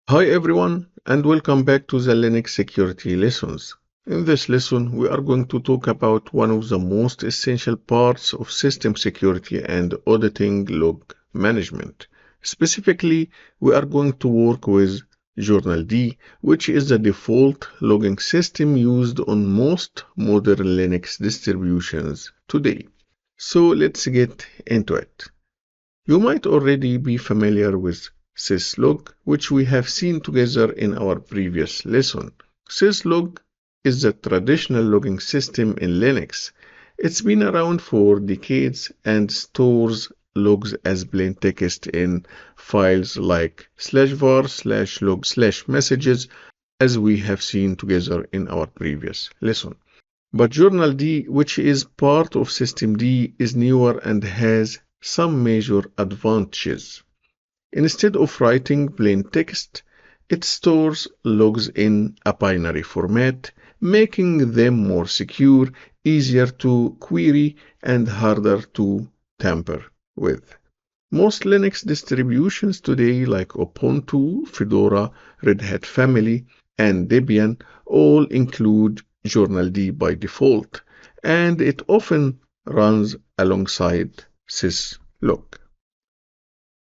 Hi everyone, and welcome back to the Linux security lessons. In this lesson, we are going to talk about one of the most essential parts of system security and auditing: log management. Specifically, we are going to work with journald, which is the default logging system used on most modern Linux distributions today. So let's get into it. You might already be familiar with syslog, which we have seen together in our previous lesson. Syslog is the traditional logging system in Linux. It's been around for decades and stores logs as plain text in files like /var/log/messages, as we have seen together in our previous lesson. But journald, which is part of systemd, is newer and has some major advantages. Instead of writing plain text, it stores logs in a binary format, making them more secure, easier to query, and harder to tamper with. Most Linux distributions today, like Ubuntu, Fedora, Red Hat Family, and Debian, all include journald by default, and it often runs alongside syslog.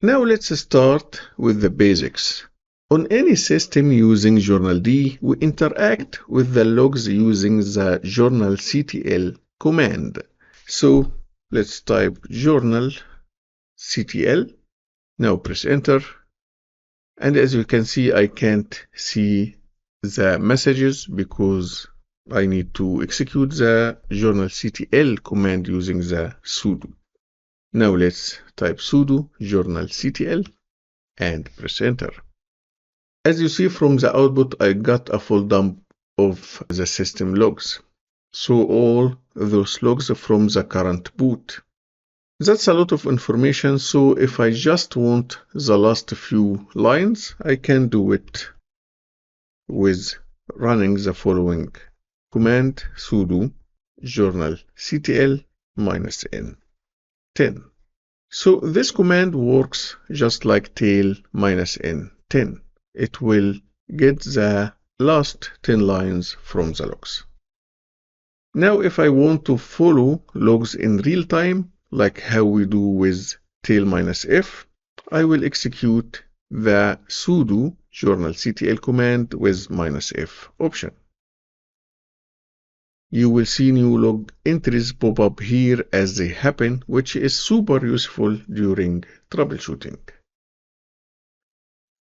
Now let's start with the basics. On any system using journald, we interact with the logs using the journalctl command. So let's type journalctl. Now press enter. And as you can see, I can't see the messages because I need to execute the journalctl command using the sudo. Now let's type sudo journalctl and press enter. As you see from the output, I got a full dump of the system logs. So all those logs from the current boot. That's a lot of information, so if I just want the last few lines, I can do it with running the following command: sudo journalctl -n 10. So this command works just like tail -n 10. It will get the last 10 lines from the logs. Now if I want to follow logs in real time, like how we do with tail -f, I will execute the sudo journalctl command with -f option. You will see new log entries pop up here as they happen, which is super useful during troubleshooting.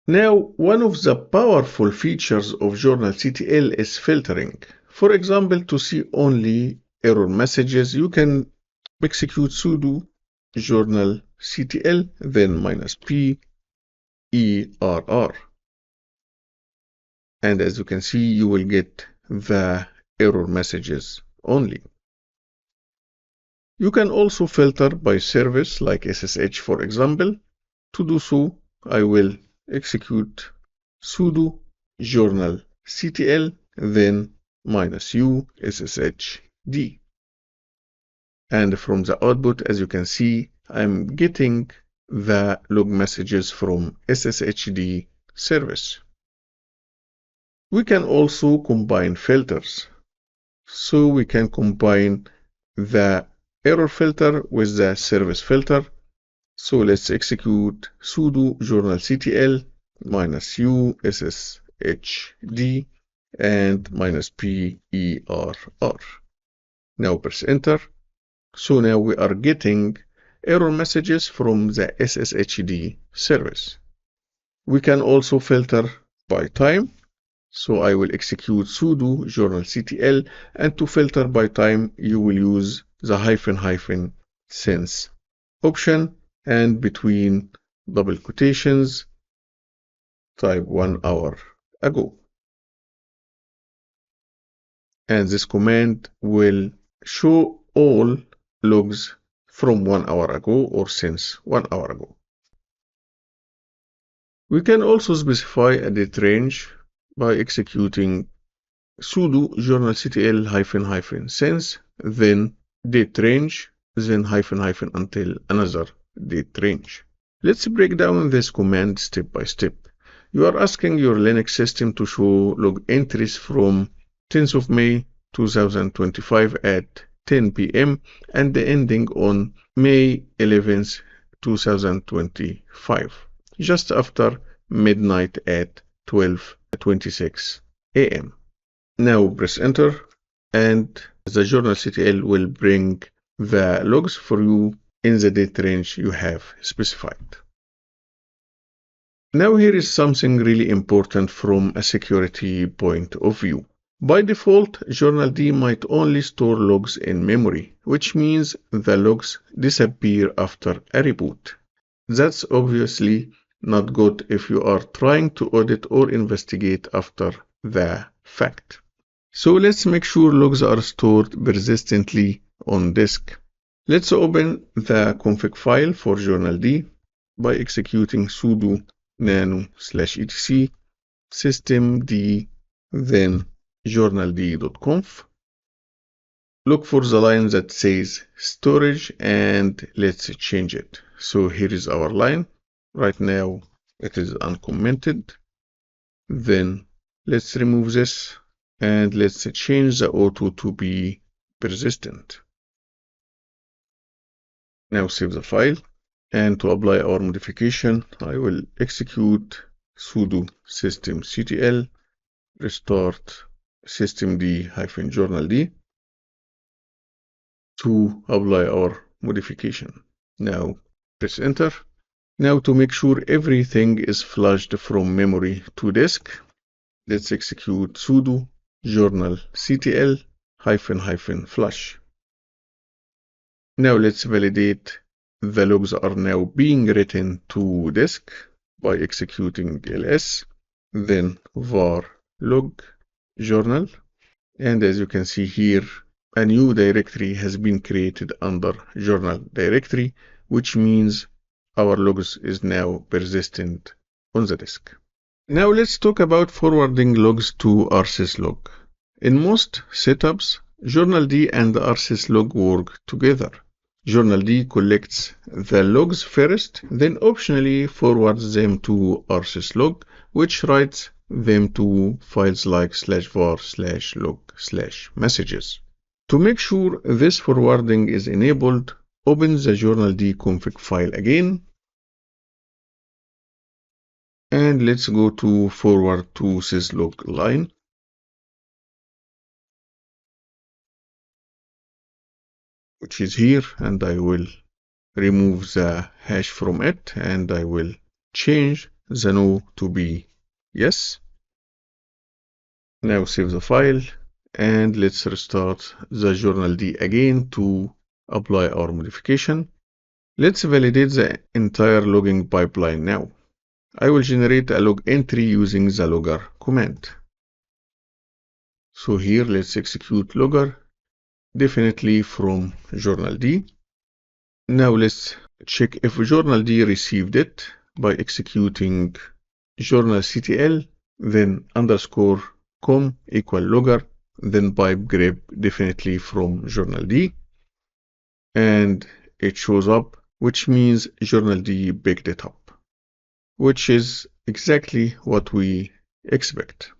Now, one of the powerful features of journalctl is filtering. For example, to see only error messages, you can execute sudo journalctl, then -p err. And as you can see, you will get the error messages only. You can also filter by service like SSH, for example. To do so, I will execute sudo journalctl, then -u sshd. And from the output, as you can see, I'm getting the log messages from sshd service. We can also combine filters. So we can combine the error filter with the service filter. So let's execute sudo journalctl -u sshd and -p err. Now press enter. So now we are getting error messages from the sshd service. We can also filter by time. So I will execute sudo journalctl, and to filter by time, you will use the --since option, and between double quotations, type 1 hour ago. And this command will show all logs from 1 hour ago or since 1 hour ago. We can also specify a date range by executing sudo journalctl -since, then date range, then -- until another date range. Let's break down this command step by step. You are asking your Linux system to show log entries from 10th of May 2025 at 10 p.m. and the ending on May 11th, 2025, just after midnight at 12:26 a.m. Now press enter and the journalctl will bring the logs for you in the date range you have specified. Now here is something really important from a security point of view. By default, journald might only store logs in memory, which means the logs disappear after a reboot. That's obviously not good if you are trying to audit or investigate after the fact. So let's make sure logs are stored persistently on disk. Let's open the config file for journald by executing sudo nano/etc systemd then journald.conf. Look for the line that says storage and let's change it. So here is our line. Right now it is uncommented. Then let's remove this and let's change the auto to be persistent. Now save the file, and to apply our modification, I will execute sudo systemctl restart systemd-journald to apply our modification. Now press enter. Now to make sure everything is flushed from memory to disk, let's execute sudo journalctl --flush. Now let's validate the logs are now being written to disk by executing ls, then var log journal. And as you can see here, a new directory has been created under journal directory, which means our logs is now persistent on the disk. Now let's talk about forwarding logs to rsyslog. In most setups, journald and rsyslog work together. Journald collects the logs first, then optionally forwards them to rsyslog, which writes them to files like /var/log/messages. To make sure this forwarding is enabled, open the journald config file again, and let's go to forward to syslog line. Which is here, and I will remove the hash from it, and I will change the no to be yes. Now save the file, and let's restart the journald again to apply our modification. Let's validate the entire logging pipeline now. I will generate a log entry using the logger command. So here let's execute logger, definitely from journald. Now let's check if journald received it by executing journalctl, then underscore com equal logger, then pipe grep definitely from journald, and it shows up, which means journald picked it up, which is exactly what we expect.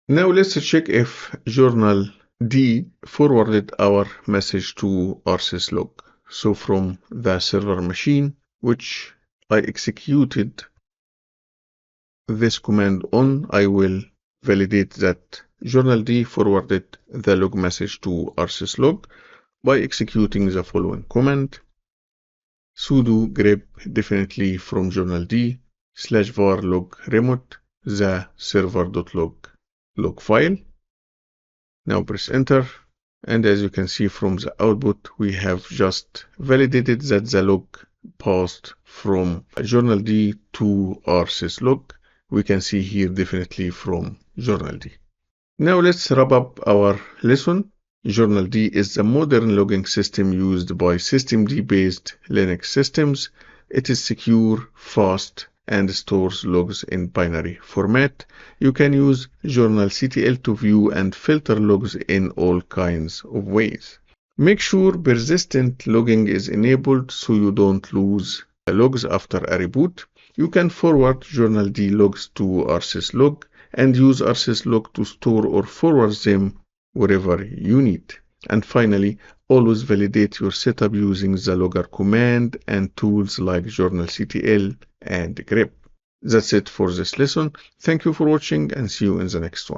Now let's check if journald forwarded our message to rsyslog. So from the server machine, which I executed this command on, I will validate that journald forwarded the log message to rsyslog by executing the following command: sudo grep definitely from journald /var log remote the server.log log file. Now press enter, and as you can see from the output, we have just validated that the log passed from journald to rsyslog. We can see here definitely from journald. Now let's wrap up our lesson. Journald is the modern logging system used by systemd-based Linux systems. It is secure, fast, and stores logs in binary format. You can use journalctl to view and filter logs in all kinds of ways. Make sure persistent logging is enabled so you don't lose the logs after a reboot. You can forward journal D logs to rsyslog and use rsyslog to store or forward them wherever you need. And finally, always validate your setup using the logger command and tools like journalctl and grep. That's it for this lesson. Thank you for watching and see you in the next one.